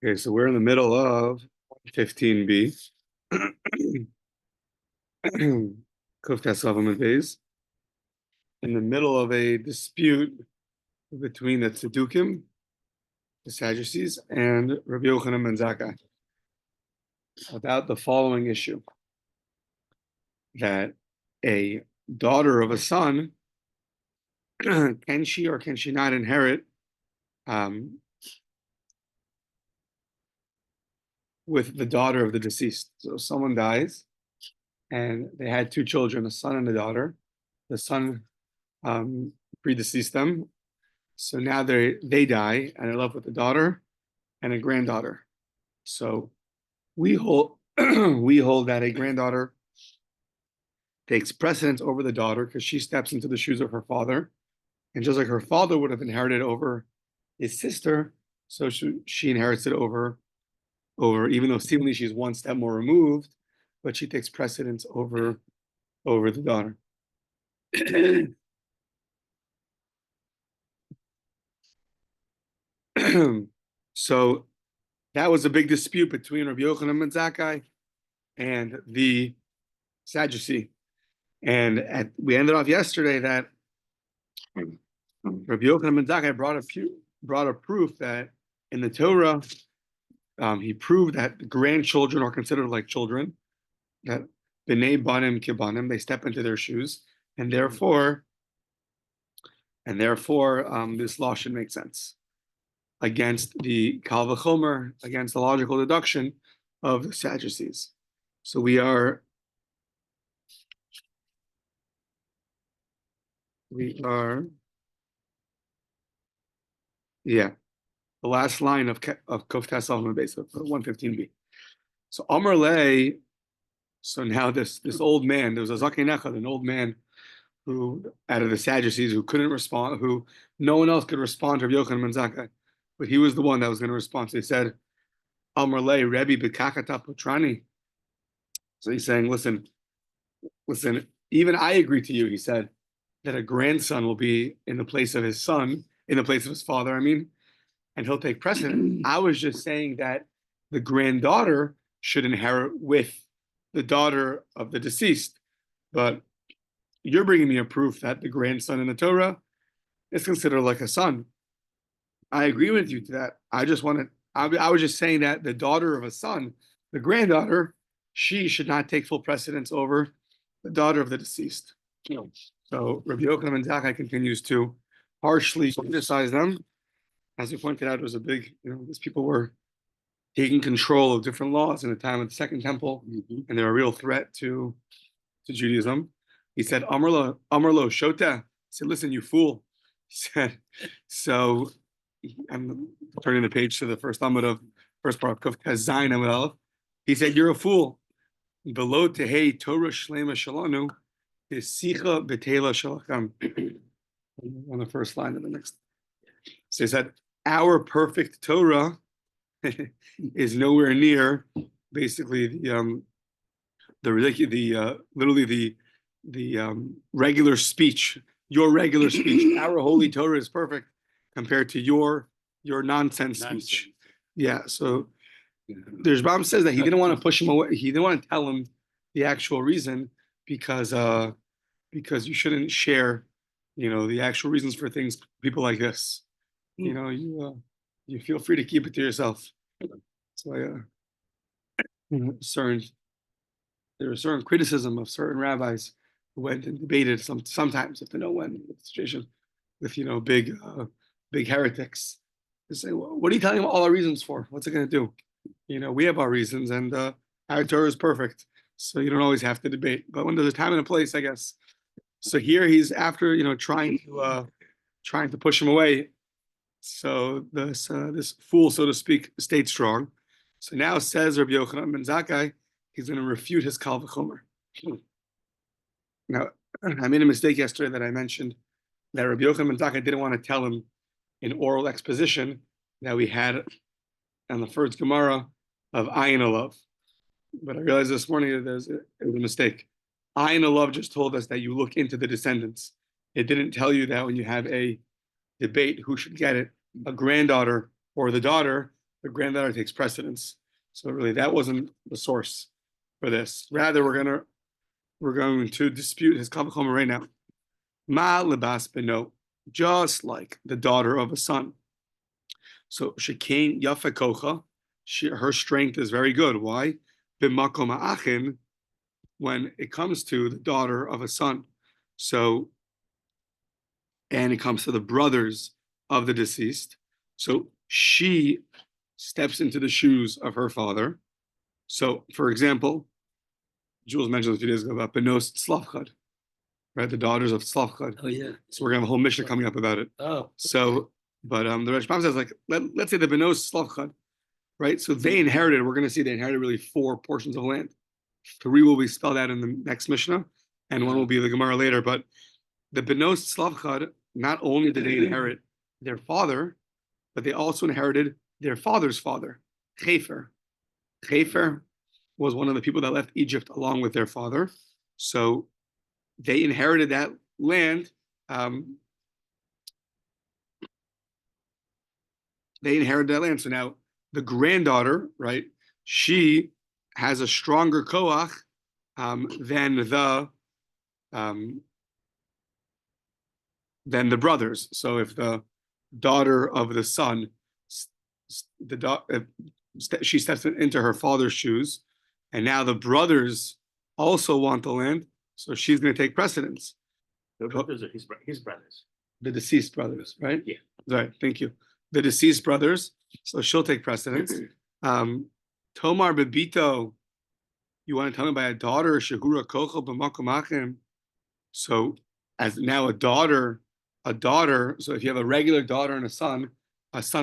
Okay, so we're in the middle of 15b. Kuf in the middle of a dispute between the Tzedukim, the Sadducees, and Rabbi Yochanan ben Zakkai about the following issue: that a daughter of a son can she or can she not inherit with the daughter of the deceased? So someone dies, and they had two children, a son and a daughter. The son predeceased them, so now they die and are left with a daughter and a granddaughter. So we hold we hold that a granddaughter takes precedence over the daughter because she steps into the shoes of her father, and just like her father would have inherited over his sister, so she inherits it over even though seemingly she's one step more removed, but she takes precedence over the daughter. So that was a big dispute between Rabbi Yochanan ben Zakkai and the Sadducee, and we ended off yesterday that Rabbi Yochanan ben Zakkai brought a proof that in the Torah, he proved that the grandchildren are considered like children, that b'nei banim kibanim, they step into their shoes, and therefore this law should make sense against the Kal v'chomer, against the logical deduction of the Sadducees. So we are the last line of Kof Tesal on the base of 115b. So Amar Lei, so now this old man, there was a Zaken Echad, an old man who, out of the Sadducees, who couldn't respond, who no one else could respond to Rabbi Yochanan ben Zakkai, but he was the one that was going to respond. So he said, Amar Lei, Rebbe b'kakata putrani. So he's saying, listen, even I agree to you, he said, that a grandson will be in the place of his son, in the place of his father, and he'll take precedent. I was just saying that the granddaughter should inherit with the daughter of the deceased. But you're bringing me a proof that the grandson in the Torah is considered like a son. I agree with you to that. I was just saying that the daughter of a son, the granddaughter, she should not take full precedence over the daughter of the deceased. So Rabbi Yochanan ben Zakkai continues to harshly criticize them. As we pointed out, it was a big, these people were taking control of different laws in the time of the Second Temple, and they're a real threat to Judaism. He said, Amarlo Shota. He said, listen, you fool. He said, so I'm turning the page to the first part of Kuf Zayin Amud Aleph. He said, you're a fool. Below tehei Torah shlema shalanu, sicha betela shalacham. On the first line of the next. So he said, our perfect Torah is nowhere near basically the regular speech, your regular speech. Our holy Torah is perfect compared to your nonsense speech. Yeah. So the Rambam says that he didn't want to push him away. He didn't want to tell him the actual reason because you shouldn't share, the actual reasons for things. People like this, you feel free to keep it to yourself. So there was certain criticism of certain rabbis who went and debated sometimes, if to know when, the situation with big heretics. They say, well, what are you telling them all our reasons for? What's it going to do? We have our reasons, and our Torah is perfect, so you don't always have to debate. But when there's a time and a place, I guess. So here he's after trying to push him away. So this fool, so to speak, stayed strong. So now says Rabbi Yochanan ben Zakkai, he's going to refute his Kal v'chomer. Now, I made a mistake yesterday that I mentioned that Rabbi Yochanan ben Zakkai didn't want to tell him in oral exposition that we had on the first Gemara of Ayin Alav. But I realized this morning that it was a mistake. Ayin Alav just told us that you look into the descendants. It didn't tell you that when you have a debate who should get it, a granddaughter or the daughter, the granddaughter takes precedence. So really, that wasn't the source for this. Rather, we're going to dispute his kavachoma right now. Ma lebas beno, just like the daughter of a son. So shekain yafa kocha, her strength is very good. Why? B'makom ha'achin, when it comes to the daughter of a son. So, and it comes to the brothers of the deceased. So she steps into the shoes of her father. So, for example, Jules mentioned a few days ago about Benos Slavchad, right? The daughters of Slavchad. Oh, yeah. So we're gonna have a whole mission coming up about it. Oh. So, but the Rashbam says, like, let's say the Benos Slavchad, right? So they inherited, we're gonna see they inherited really 4 portions of land. 3 will be spelled out in the next Mishnah, and 1 will be the Gemara later. But the Benos Slavchad, not only did they inherit their father, but they also inherited their father's father, Chefer. Chefer was one of the people that left Egypt along with their father. So they inherited that land. They inherited that land. So now the granddaughter, right, she has a stronger koach than the brothers. So if the daughter of the son, she steps into her father's shoes, and now the brothers also want the land, so she's going to take precedence. The brothers are his brothers. The deceased brothers, right? Yeah. Right. Thank you. The deceased brothers, so she'll take precedence. Tomar bebito, you want to tell me about a daughter? Shehura kochel b'makom. So as now a daughter. So if you have a regular daughter and a son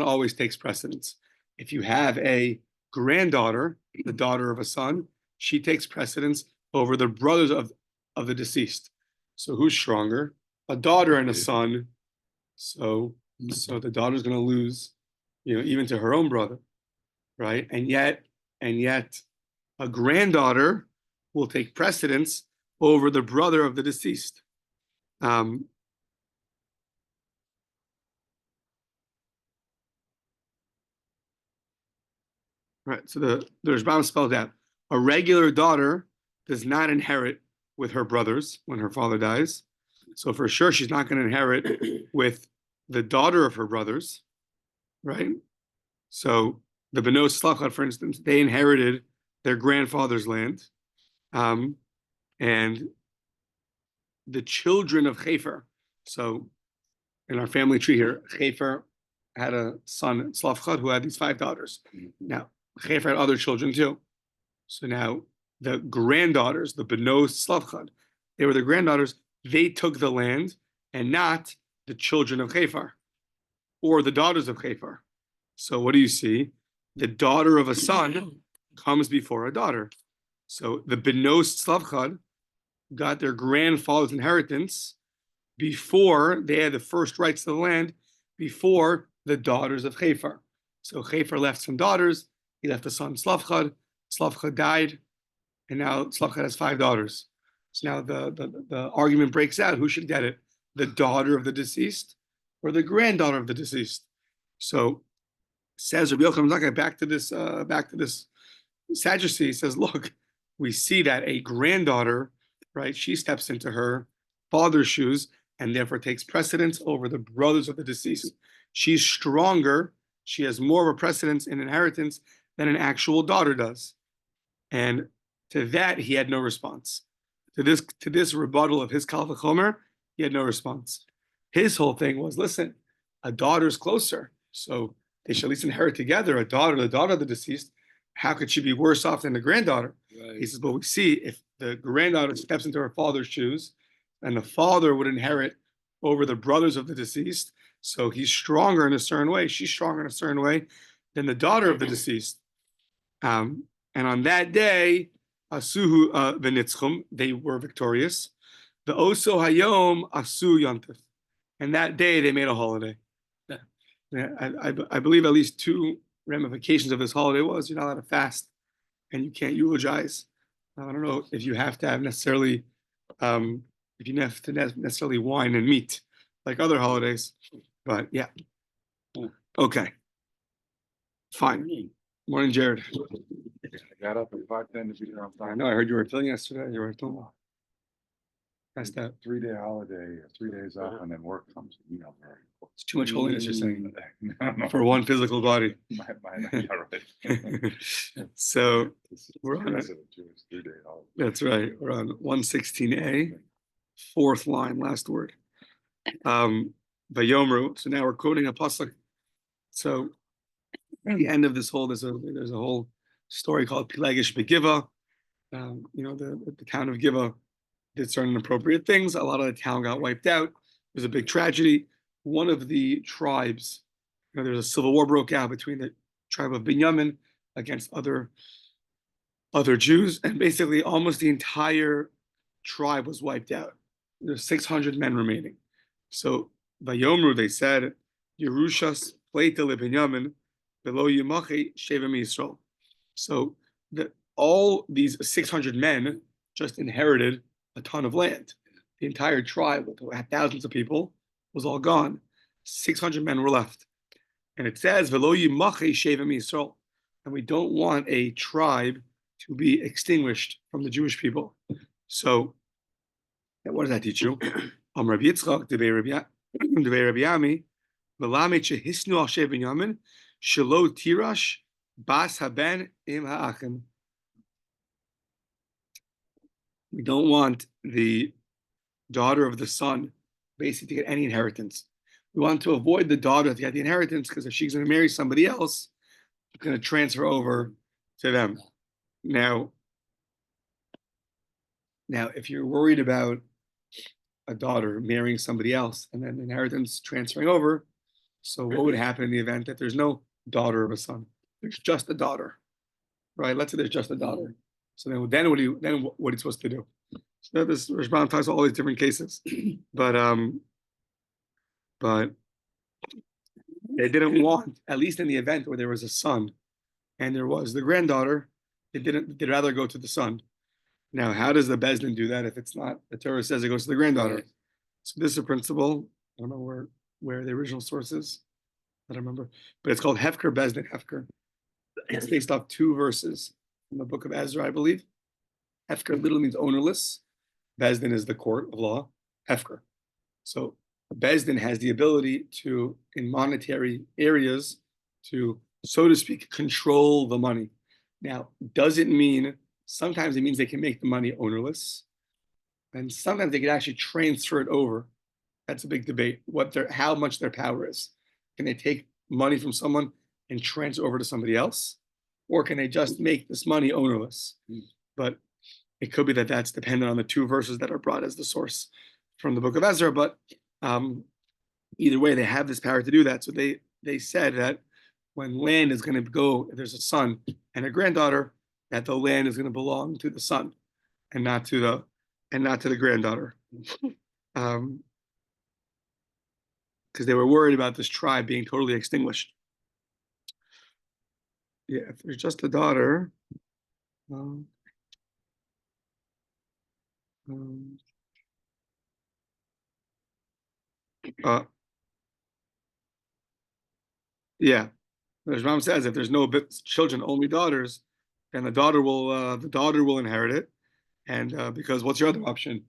always takes precedence. If you have a granddaughter, the daughter of a son, she takes precedence over the brothers of the deceased. So who's stronger? A daughter and a son. So the daughter's going to lose, even to her own brother, right? And yet a granddaughter will take precedence over the brother of the deceased. Right. So the Rashbam spelled out a regular daughter does not inherit with her brothers when her father dies. So for sure, she's not going to inherit with the daughter of her brothers, right? So the Benos Slavchad, for instance, they inherited their grandfather's land, and the children of Chefer. So in our family tree here, Chefer had a son, Slavchad, who had these 5 daughters. Now, Chefer had other children too. So now the granddaughters, the Benos Slavchad, they were the granddaughters. They took the land and not the children of Chefer or the daughters of Chefer. So what do you see? The daughter of a son comes before a daughter. So the Benos Slavchad got their grandfather's inheritance before they had the first rights to the land, before the daughters of Chefer. So Chefer left some daughters. He left a son, Slavchad. Slavchad died, and now Slavchad has 5 daughters. So now the argument breaks out. Who should get it? The daughter of the deceased or the granddaughter of the deceased? So says Rabbi Yochanan, back to this Sadducee. He says, look, we see that a granddaughter, right, she steps into her father's shoes and therefore takes precedence over the brothers of the deceased. She's stronger. She has more of a precedence in inheritance than an actual daughter does. And to that, he had no response. To this rebuttal of his Kal V'chomer, he had no response. His whole thing was, listen, a daughter's closer, so they should at least inherit together. The daughter of the deceased, how could she be worse off than the granddaughter? Right. He says, but we see if the granddaughter steps into her father's shoes, and the father would inherit over the brothers of the deceased, so he's stronger in a certain way, she's stronger in a certain way than the daughter of the deceased. And on that day, Asuhu v'nitzchum, they were victorious. The Oso Hayom Asu Yontif. And that day they made a holiday. I believe at least 2 ramifications of this holiday was you're not allowed to fast and you can't eulogize. I don't know if you have to have necessarily necessarily wine and meat like other holidays, but yeah. Okay. Fine. Morning, Jared. I got up at 5:10 to be there on I time. know, I heard you were filling yesterday. You were filling. That's that. 3-day holiday, 3 days off, and then work comes. It's too much holiness, you're saying, No, for one physical body. yeah, right. So we're We're on on it. 3-day holiday. That's right. We're on 116a, fourth line, last word. Vayomru. So now we're quoting a pasuk. So at the end of this whole, there's a whole story called Pilagish Begiva. The town of Giva did certain inappropriate things. A lot of the town got wiped out. It was a big tragedy. One of the tribes, there was a civil war broke out between the tribe of Binyamin against other Jews, and basically almost the entire tribe was wiped out. There's 600 men remaining. So Vayomru, they said, Yerushas Pleita leBinyamin below Yimachi Shevim Yisrael. So all these 600 men just inherited a ton of land. The entire tribe, had thousands of people, was all gone. 600 men were left. And it says, Velo Yimachi Shevim Yisrael. And we don't want a tribe to be extinguished from the Jewish people. So, what does that teach you? Rabbi Yitzchak, Devei Rabbi Yami, V'lamet shehisnu al Shev Binyamin, shelo tirash bas haben im ha'achim. We don't want the daughter of the son basically to get any inheritance. We want to avoid the daughter to get the inheritance because if she's going to marry somebody else, it's going to transfer over to them. Now, if you're worried about a daughter marrying somebody else and then the inheritance transferring over, so what would happen in the event that there's no daughter of a son? There's just a daughter, right? Let's say there's just a daughter. So then what are you supposed to do? So this Rishban talks about all these different cases, but they didn't want, at least in the event where there was a son and there was the granddaughter, they'd rather go to the son. Now, how does the Bezdin do that if it's not, the Torah says it goes to the granddaughter? Right. So this is a principle, I don't know where the original source is, I don't remember, but it's called Hefker Bezdin Hefker. It's based off 2 verses from the book of Ezra, I believe. Hefker literally means ownerless. Bezdin is the court of law, Hefker. So Bezdin has the ability to, in monetary areas, to, so to speak, control the money. Now, does it mean, sometimes it means they can make the money ownerless, and sometimes they can actually transfer it over. That's a big debate, how much their power is. Can they take money from someone and transfer over to somebody else? Or can they just make this money ownerless? But it could be that that's dependent on the 2 verses that are brought as the source from the book of Ezra. But either way, they have this power to do that. So they said that when land is going to go, if there's a son and a granddaughter, that the land is going to belong to the son and not to the granddaughter. Because they were worried about this tribe being totally extinguished. Yeah, if there's just a daughter, yeah, as Ram says, if there's no children, only daughters, then the daughter will inherit it. And because what's your other option?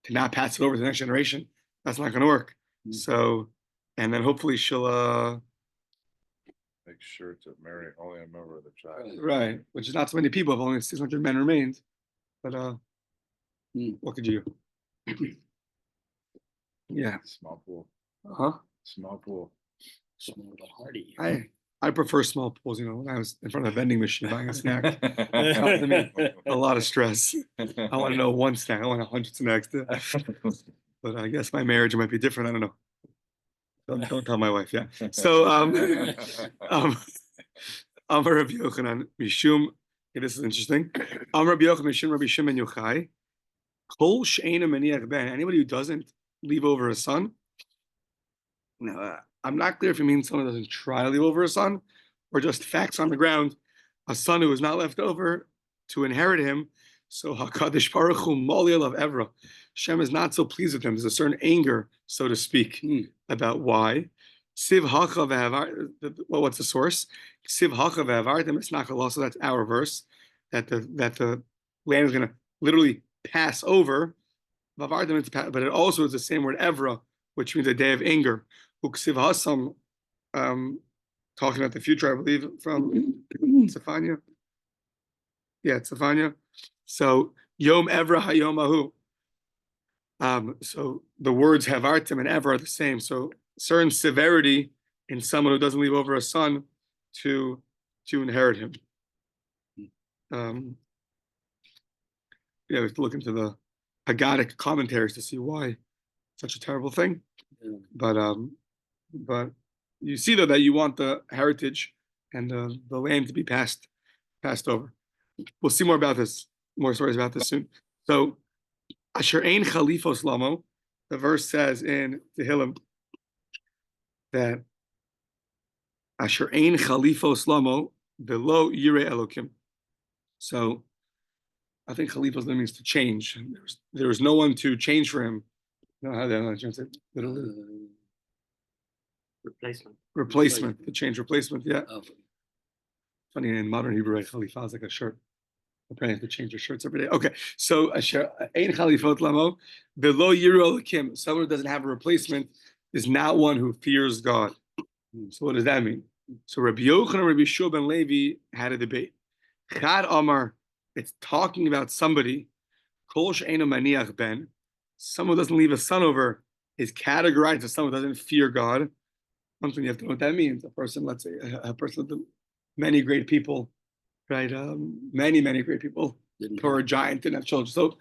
To not pass it over to the next generation? That's not going to work. Mm-hmm. So, and then hopefully she'll make sure to marry only a member of the tribe. Right, which is not so many people. If only 600 men remained. But what could you do? Yeah. Small pool. Small pool. Small but hardy. I prefer small pools. When I was in front of a vending machine buying a snack, a lot of stress. I want to know one snack. I want 100 snacks. But I guess my marriage might be different. I don't know. Don't tell my wife. Yeah. So Amar Rabbi Yochanan Mishum. This is interesting. Amar Rabbi Yochanan Mishum Rabbi Shimon Yochai. Kol she'ena meniach ben. Anybody who doesn't leave over a son. Now, I'm not clear if it means someone doesn't try to leave over a son, or just facts on the ground. A son who is not left over to inherit him. So Hakadosh Baruch Hu Moli Elav Evra. Shem is not so pleased with him. There's a certain anger, so to speak, about why. Siv hacha ve'avar. Well, what's the source? Siv hacha ve'avartem esnachal. So that's our verse that the land is going to literally pass over. Vavartem, but it also is the same word evra, which means a day of anger. Uksiv hasam, talking about the future, I believe, from Zephaniah. Yeah, it's Zephaniah. So Yom Evra Hayomahu. So the words Havartim and Evra are the same. So certain severity in someone who doesn't leave over a son to inherit him. We have to look into the Haggadic commentaries to see why such a terrible thing. Yeah. But you see though that you want the heritage and the land to be passed over. We'll see more stories about this soon. So Asher ein Khalifos Lamo, the verse says in Tehillim that Asher ein Khalifos Lamo below Yireh Elokim. So I think Khalifos means to change. There was no one to change for him. You know how that translates literally. Replacement. To change replacement. Yeah. Oh. Funny in modern Hebrew, Khalifa is like a shirt. Apparently, to change your shirts every day. Okay, so Ein Khalifot Lamo below Yireh Elokim. Someone who doesn't have a replacement is not one who fears God. So what does that mean? So Rabbi Yochanan and Rabbi Shua ben Levi had a debate. Chad Amar, it's talking about somebody, Kol she'eino maniach ben, someone who doesn't leave a son over, is categorized as someone who doesn't fear God. One thing you have to know what that means. A person, let's say, a person with many great people, right? Many great people, or a giant didn't have children. So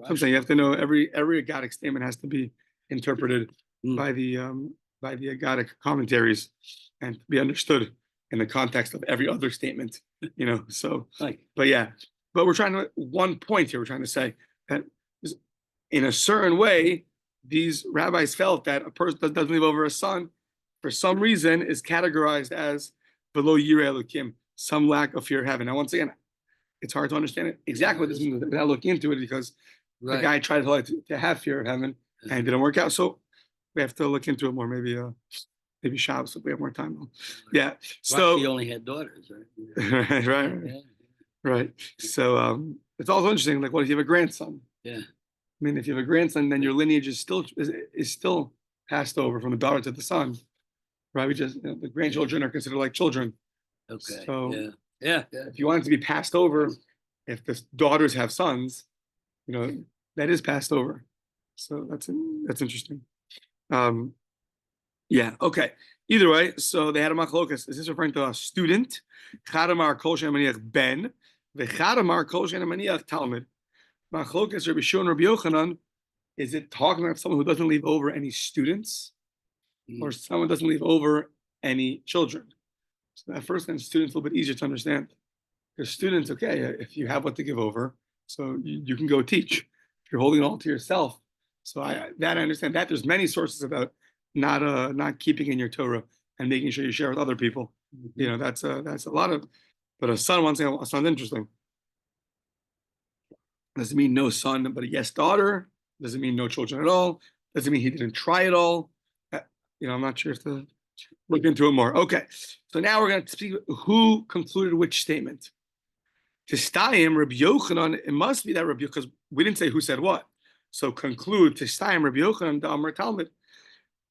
I'm saying you have to know every Haggadic statement has to be interpreted by the Haggadic commentaries and be understood in the context of every other statement. So but we're trying to one point here. We're trying to say that in a certain way, these rabbis felt that a person that doesn't leave over a son, for some reason, is categorized as below Yireh Elokim, some lack of fear of heaven. Now, once again, it's hard to understand it exactly what this means without looking into it, because the guy tried to have fear of heaven and it didn't work out. So we have to look into it more. Maybe Shabbos if we have more time. Yeah. So he only had daughters, right? right. So it's also interesting. Like, what if you have a grandson? Yeah. I mean, if you have a grandson, then your lineage is still passed over from the daughter to the son, right? The grandchildren are considered like children. Okay. So yeah. If you want it to be passed over, if the daughters have sons, that is passed over. So that's interesting. Yeah. Okay. Either way, so they had a machlokas. Is this referring to a student? Chadamar kol she'en maniach ben, v'chadamar kol she'en maniach talmud. Machlokas Rabbi Shua and Rabbi Yochanan. Is it talking about someone who doesn't leave over any students, or someone doesn't leave over any children? So that first one, students, a little bit easier to understand. Because students, okay, if you have what to give over, so you can go teach. If you're holding it all to yourself, so I understand that. There's many sources about not keeping in your Torah and making sure you share with other people. That's a lot of. But a son, one thing, a son's interesting. Doesn't mean no son, but a yes daughter. Doesn't mean no children at all. Doesn't mean he didn't try at all. I'm not sure if to look into it more. Okay, so now we're going to speak who concluded which statement. To Stayim, Rabbi Yochanan, it must be that Rabbi, because we didn't say who said what. So conclude to Stayim, Rabbi Yochanan, the Amar Talmud.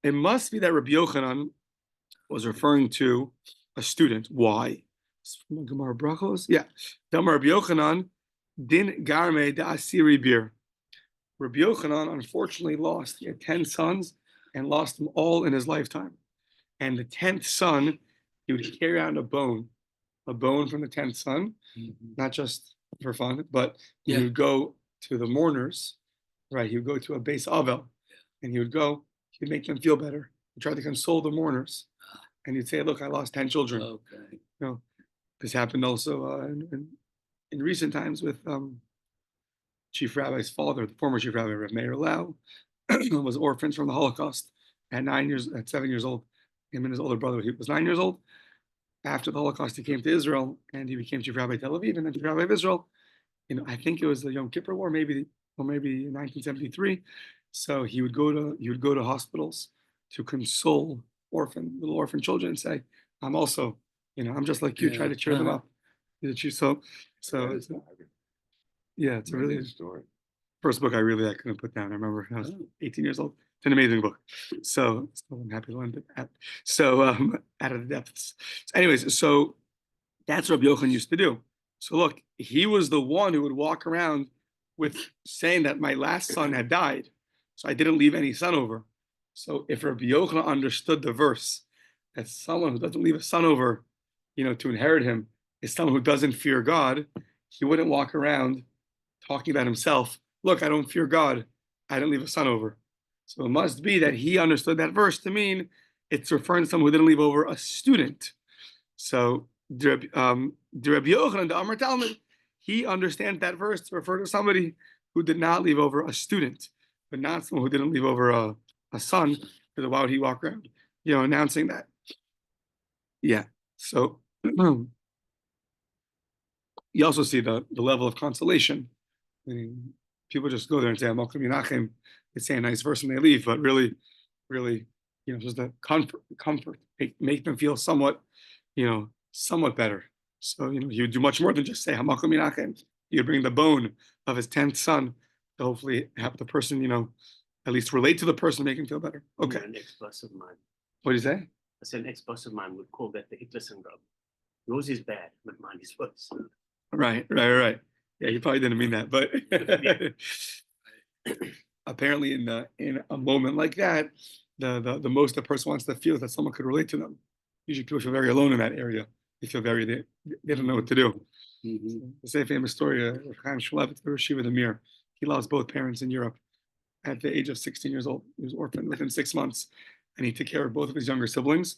It must be that Rabbi Yochanan was referring to a student. Why? From the Gemara Brachos. Yeah. Damar Rabbi Yochanan din garme da asiri bir. Rabbi Yochanan unfortunately lost. He had 10 sons and lost them all in his lifetime. And the 10th son, he would carry out a bone from the 10th son, not just for fun, but he would go to the mourners, right? He would go to a base avel, and he'd make them feel better. He'd try to console the mourners. And he'd say, look, I lost 10 children. Okay. This happened also in recent times with Chief Rabbi's father, the former Chief Rabbi, Rav Meir Lau, was orphans from the Holocaust at 7 years old. Him and his older brother, he was 9 years old. After the Holocaust, he came to Israel and he became Chief Rabbi Tel Aviv and then Chief Rabbi of Israel. I think it was the Yom Kippur War, maybe 1973. So he would go to hospitals to console little orphan children and say, I'm also, I'm just like you, try to cheer them up. So it's a really Good story. first book I couldn't put down. I remember I was 18 years old. It's an amazing book. So I'm happy to learn it. So out of the depths. So anyways, so that's what Rabbi Yochanan used to do. So look, he was the one who would walk around with saying that my last son had died, so I didn't leave any son over. So if Rabbi Yochanan understood the verse that someone who doesn't leave a son over, to inherit him is someone who doesn't fear God, he wouldn't walk around talking about himself. Look, I don't fear God. I didn't leave a son over. So it must be that he understood that verse to mean it's referring to someone who didn't leave over a student. So the Rabbi Yochanan, the Amar Talmud, he understands that verse to refer to somebody who did not leave over a student, but not someone who didn't leave over a son. Because why would he walk around, announcing that? Yeah. So you also see the level of consolation. I mean, people just go there and say, Malcolm Menachem, they say a nice verse and they leave, but really, just the comfort, make them feel somewhat better. So, he would do much more than just say, Malcolm Menachem. He would bring the bone of his 10th son to hopefully have the person, at least relate to the person, make him feel better. Okay. An ex-boss of mine. What do you say? I said an ex-boss of mine would call that the Hitler syndrome. Yours is bad, but mine is worse. Right. Yeah, he probably didn't mean that, but apparently in a moment like that, the most the person wants to feel is that someone could relate to them. Usually people feel very alone in that area. They feel they don't know what to do. Mm-hmm. The same famous story of Chaim Shmulevitz, the Shiva the Mir. He lost both parents in Europe at the age of 16 years old. He was orphaned within 6 months, and he took care of both of his younger siblings.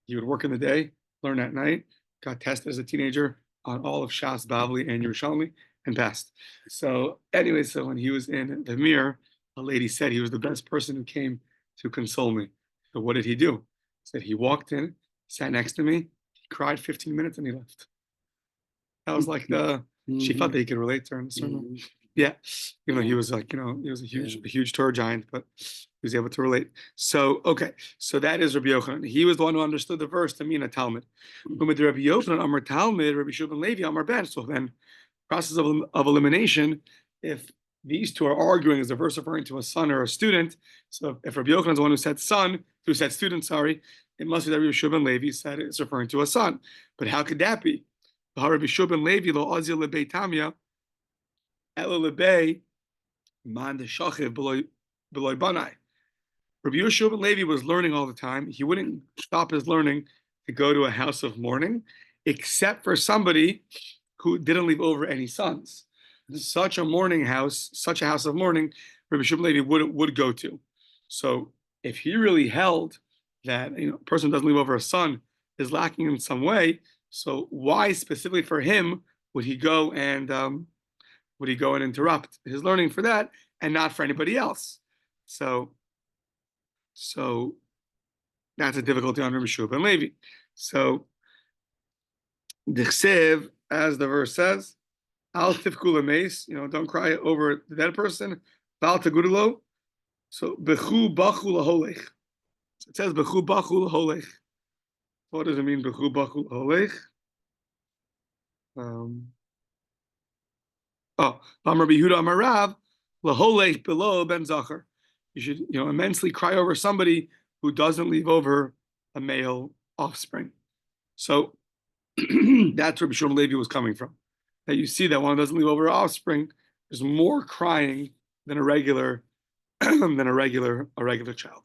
He would work in the day, learn at night, got tested as a teenager on all of Shas, Bavli, and Yerushalmi, and passed. So anyway, so when he was in the Mir, a lady said he was the best person who came to console me. So what did he do? He said he walked in, sat next to me, he cried 15 minutes, and he left. That was like she felt that he could relate to her in a certain way. Yeah, he was like, he was a huge Torah giant, but he was able to relate. So, okay, so that is Rabbi Yochanan. He was the one who understood the verse to mean a Talmud. But with Rabbi Yochanan, Amar Talmud, Rabbi Shubin Levi, Amar Ben. So then, process of elimination, if these two are arguing, is the verse referring to a son or a student? So if Rabbi Yochanan is the one who said student, it must be that Rabbi Shubin Levi said it's referring to a son. But how could that be? Rabbi Shubin Levi lo azil lebei tamya. Rabbi Yehoshua ben Levi was learning all the time. He wouldn't stop his learning to go to a house of mourning, except for somebody who didn't leave over any sons. Such a house of mourning, Rabbi Yehoshua ben Levi would go to. So if he really held that a person who doesn't leave over a son is lacking in some way, so why specifically for him would he go and interrupt his learning for that and not for anybody else? So that's a difficulty on Rabbi Yehoshua ben Levi. So the Chsev, as the verse says, Al tifku lemeis, don't cry over the dead person. Bal tagudulo. So bechu bachu laholech. So it says bechu bachu laholech. What does it mean bechu bachu laholech? Rabbi Yehuda Amarav, laholech below ben zachar. You should, immensely cry over somebody who doesn't leave over a male offspring. So that's where Rabbi Shimon Levi was coming from. That you see that one doesn't leave over an offspring, there's more crying than a regular child.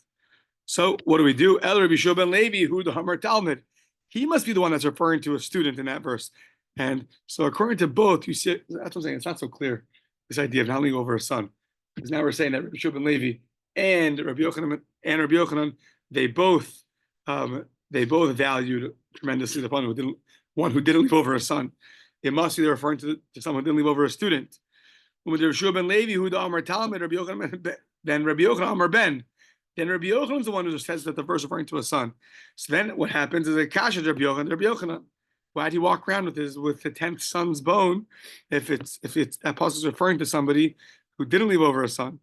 So what do we do? El Rabbi Shimon ben Levi, who the Hamar Talmud, he must be the one that's referring to a student in that verse. And so according to both, you see, that's what I'm saying, it's not so clear, this idea of not leaving over a son. Because now we're saying that Rabbi Shimon ben Levi and Rabbi Yochanan, they both valued tremendously the one who didn't leave over a son. It must be they're referring to someone who didn't leave over a student. When Rabbi Shimon ben Levi, who the Amar Talmud, Rabbi Yochanan, then Rabbi Yochanan Amar Ben. Then Rabbi Yochanan is the one who says that the verse is referring to a son. So then what happens is a kasha Rabbi Yochanan. Why did he walk around with the 10th son's bone if that passage is referring to somebody who didn't leave over a son?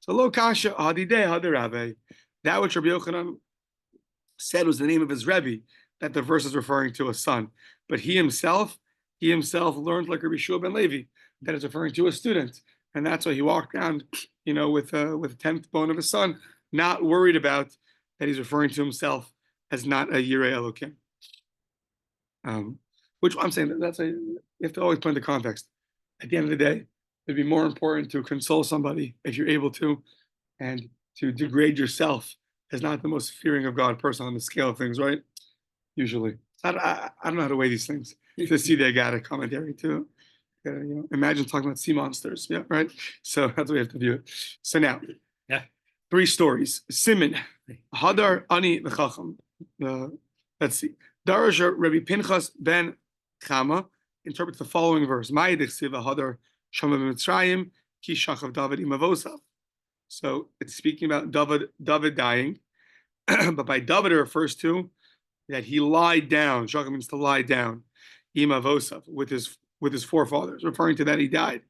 So lo kasha hadideh hadirave. That which Rabbi Yochanan said was the name of his Rebbe, that the verse is referring to a son. But he himself learned like Rabbi Shua ben Levi, that it's referring to a student. And that's why he walked around, with the 10th bone of his son, not worried about that he's referring to himself as not a Yirei Elokim. Which I'm saying you have to always point the context. At the end of the day, it'd be more important to console somebody if you're able to, and to degrade yourself as not the most fearing of God person on the scale of things, right? Usually. I don't know how to weigh these things. To see the Agada commentary too. Imagine talking about sea monsters. Yeah, right? So that's the way we have to view it. So now, 3 stories. Simin, Hadar, Ani, Chacham. Let's see. Daraja Rabbi Pinchas ben Chama interprets the following verse. Hadar Shama b'Mitzrayim ki shachav David imavosav. So it's speaking about David dying, but by David it refers to that he lied down. Shachar means to lie down. Imavosav with his forefathers, referring to that he died.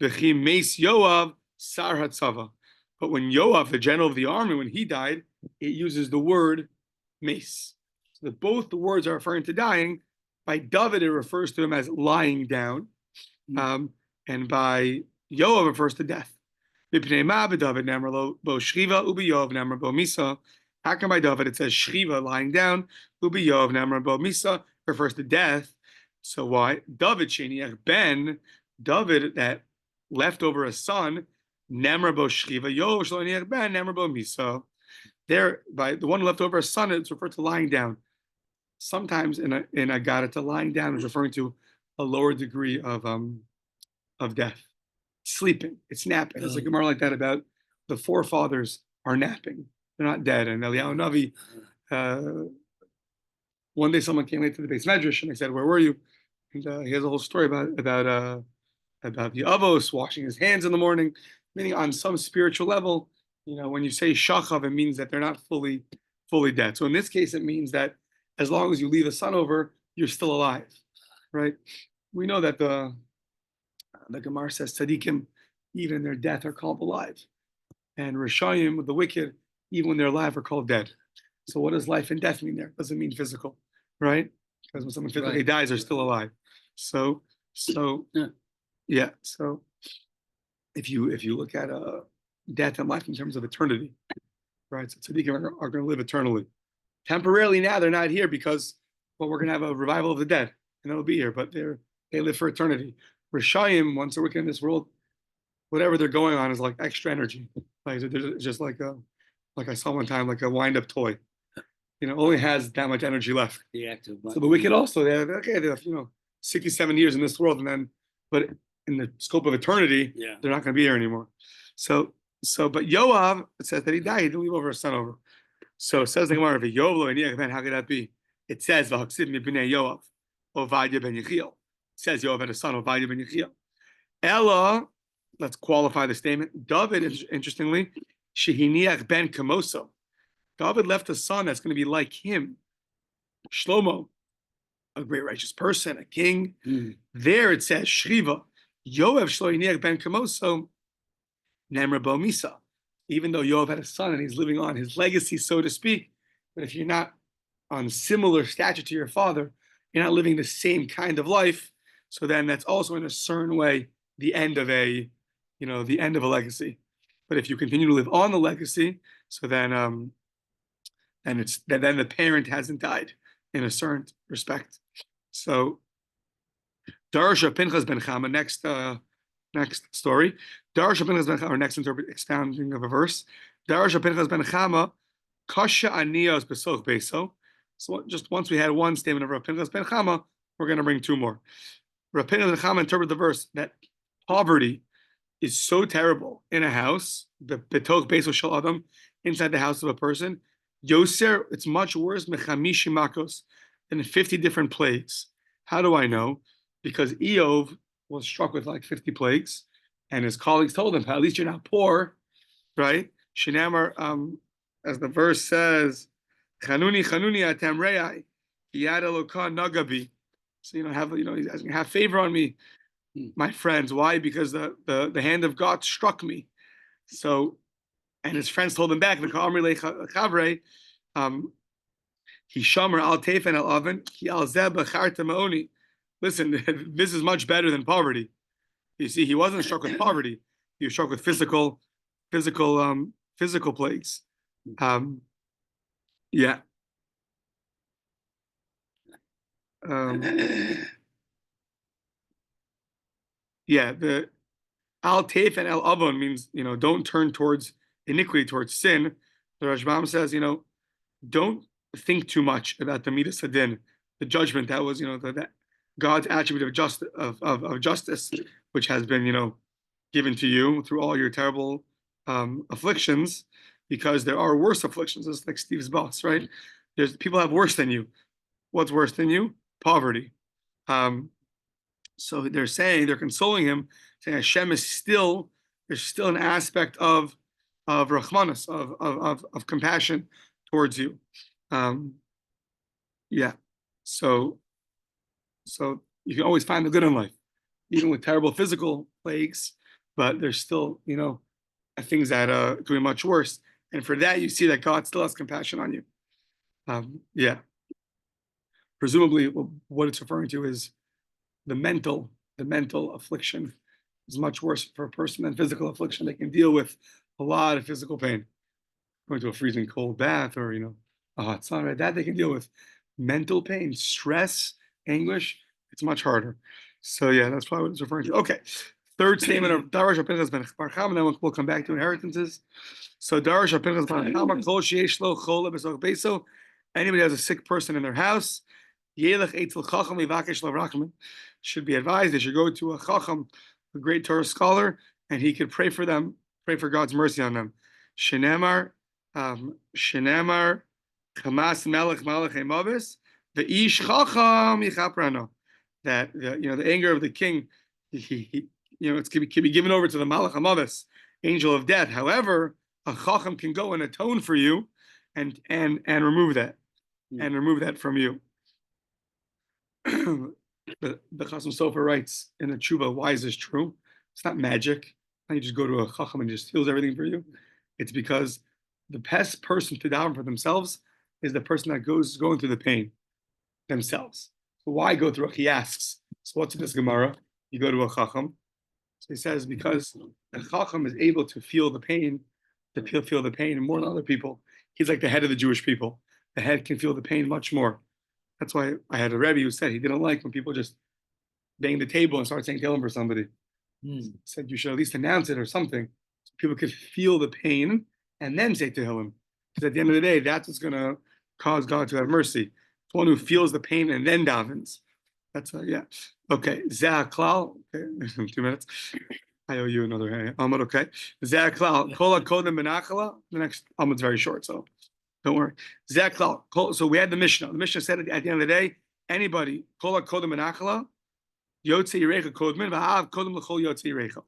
V'chi meis Yoav sar hatzava. But when Yoav, the general of the army, when he died, it uses the word mace. So that both the words are referring to dying. By David, it refers to him as lying down. And by Yoav, it refers to death. How come by David it says Shriva, lying down, Ubi Yoav Namar Bo Misa refers to death. So why? David Sheniach Ben, David that left over a son, Namar Bo Shriva, Yoav Sheniach Ben, Namar Bo Misa. There, by the one who left over a son, it's referred to lying down. Sometimes in a Agada, lying down is referring to a lower degree of death. Sleeping, it's napping. It's like a gemara like that about the forefathers are napping. They're not dead. And Eliyahu Navi, one day someone came late to the base medrash and I said, "Where were you?" And he has a whole story about the avos washing his hands in the morning, meaning on some spiritual level, when you say shachav, it means that they're not fully dead. So in this case, it means that as long as you leave a son over, you're still alive, right? We know that the Gemara says tzaddikim, even in their death, are called alive, and Rishayim, the wicked, even when they're alive, are called dead. So what does life and death mean there? It doesn't mean physical, right? Because when someone physically dies, they're still alive. So yeah. So if you look at death and life in terms of eternity, right? So tzaddikim are going to live eternally. Temporarily now they're not here because we're going to have a revival of the dead, and they'll be here, but they live for eternity. Rishayim, once they're working in this world, whatever they're going on is like extra energy. Like it's just like I saw one time, like a wind-up toy. Only has that much energy left. So the wicked also, they have 67 years in this world, but in the scope of eternity, they're not going to be here anymore. So but Yoav, it says that he died, he didn't leave over a son over. So it says the Gemara, how could that be? It says Yoav, Ovadia ben Yechiel. It says Yoav had a son, Ovadia ben Yechiel. Ella, let's qualify the statement. David, interestingly, Shehiniach ben Kamoso. David left a son that's going to be like him. Shlomo, a great righteous person, a king. There it says Shriva. Yoav Shlohiniach ben Kamoso, Nemra Bo Misa. Even though Yoav had a son and he's living on his legacy, so to speak, but if you're not on similar stature to your father, you're not living the same kind of life. So then that's also in a certain way the end of a legacy. But if you continue to live on the legacy, so then then the parent hasn't died in a certain respect. So Darsha Pinchas ben Chama, next story. Darsha Pinchas ben Chama, our next expounding of a verse. Darsha Pinchas ben Chama, Kasha Anios Besoch Beso. So just once we had one statement of Rav Pinchas ben Chama, we're going to bring 2 more. Rav Pinchas ben Chama interpreted the verse that poverty is so terrible in a house, the Betoch Beso Shel Adam, inside the house of a person. Yoser, it's much worse, Mechamishi Makos, than 50 different plagues. How do I know? Because Eov was struck with like 50 plagues, and his colleagues told him, at least you're not poor, right? Shinamar, as the verse says, Chanuni atam re'ai, yad Eloka nagabi. So he's asking, have favor on me, my friends. Why? Because the hand of God struck me. So, and his friends told him back, He shomer al tefen al oven. He al zeh b'charta ma'oni. Listen, this is much better than poverty. You see, he wasn't struck with poverty. He was struck with physical plagues. Yeah. Yeah, the al teif and el avon means, don't turn towards iniquity, towards sin. The Rashbam says, don't think too much about the midas hadin, the judgment that was, that God's attribute of justice, which has been, given to you through all your terrible afflictions, because there are worse afflictions. It's like Steve's boss, right? There's people have worse than you. What's worse than you? Poverty. So they're consoling him, saying Hashem is still, there's still an aspect of rachmanis, of compassion towards you. Yeah. So you can always find the good in life, even with terrible physical plagues, but there's still, things that could be much worse. And for that, you see that God still has compassion on you. Yeah. Presumably, what it's referring to is the mental affliction is much worse for a person than physical affliction. They can deal with a lot of physical pain, going to a freezing cold bath or a hot sun, right? That they can deal with. Mental pain, stress, anguish, it's much harder. So yeah, that's probably what it's referring to. Okay, third statement of Darash Pinchas ben Barcham, and then we'll come back to inheritances. So Darash Pinchas ben Barcham, kol sheyesh lo chole b'soch beiso. Anybody has a sick person in their house, yelech eitzel chacham livakesh levrachman, should be advised they should go to a chacham, a great Torah scholar, and he could pray for them, pray for God's mercy on them. Shenemar, Chamas melech malach emavis, the ish chacham yichaprano. That the anger of the king, it can be given over to the malach emavis, angel of death. However, a chacham can go and atone for you, and remove that, from you. The Chasam Sofer writes in the Tshuva, why is this true? It's not magic. You just go to a chacham and just heals everything for you. It's because the best person to daven for themselves is the person that going through the pain themselves. So why go through? He asks. So what's in this Gemara? You go to a chacham. So he says because the chacham is able to feel the pain, more than other people. He's like the head of the Jewish people. The head can feel the pain much more. That's why I had a Rebbe who said he didn't like when people just bang the table and start saying Tehillim for somebody. He said you should at least announce it or something, so people could feel the pain and then say Tehillim. Because at the end of the day, that's what's going to cause God to have mercy. It's one who feels the pain and then davens. That's yeah. Okay. Zeh klal. Okay. 2 minutes. I owe you another Amud. Okay. Zeh klal. Kol kodem benachala. The next Amud's very short, so don't worry. Zeh klal. So we had the Mishnah. The Mishnah said at the end of the day, anybody kol kodem benachala, yotze yirecha kodmin v'hav kodem l'chol yotze yirecha.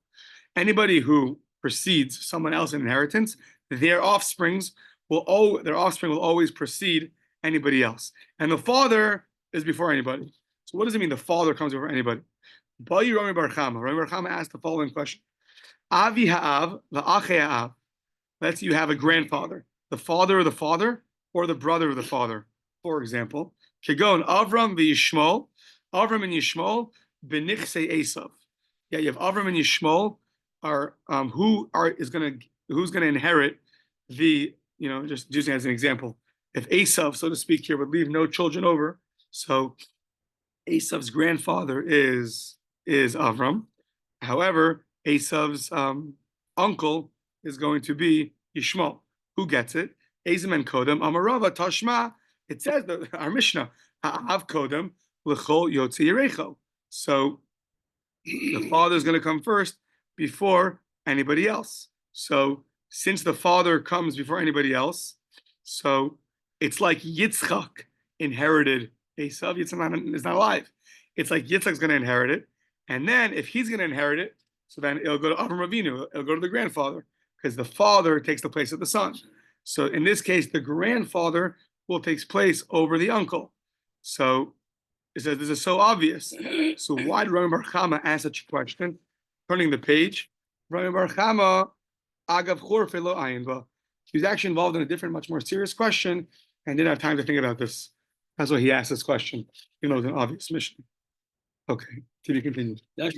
Anybody who precedes someone else in inheritance, their offspring will always precede anybody else, and the father is before anybody. So what does it mean? The father comes before anybody. Yomi Bava asked the following question: Avi ha'av va'ache ha'av. Let's say you have a grandfather, the father of the father, or the brother of the father. For example, Kegon Avram v'Yishmol, Avram and Yishmol benichse Esav. Yeah, you have Avram and Yishmol who's gonna inherit the, just using as an example, if Esav, so to speak, here would leave no children over, so Esav's grandfather is Avram. However, Esav's uncle is going to be Yishmael. Who gets it? Ezim and Kodem Amarava Tashma. It says that our Mishnah Ha'av Kodem L'chol Yotze Yerecho. So the father is going to come first before anybody else. So since the father comes before anybody else, so it's like Yitzchak inherited Esav. Yitzchak is not alive. It's like Yitzchak's going to inherit it, and then if he's going to inherit it, so then it'll go to Avram Avinu. It'll go to the grandfather because the father takes the place of the son. So in this case, the grandfather will take place over the uncle. So it says this is so obvious. So why did Rabbi Bar Chama ask such a question? Turning the page, Rabbi Bar Chama agav chur felo ayin ba. He was actually involved in a different, much more serious question. and didn't have time to think about this. That's why he asked this question, it's an obvious mission. Okay, to be continued.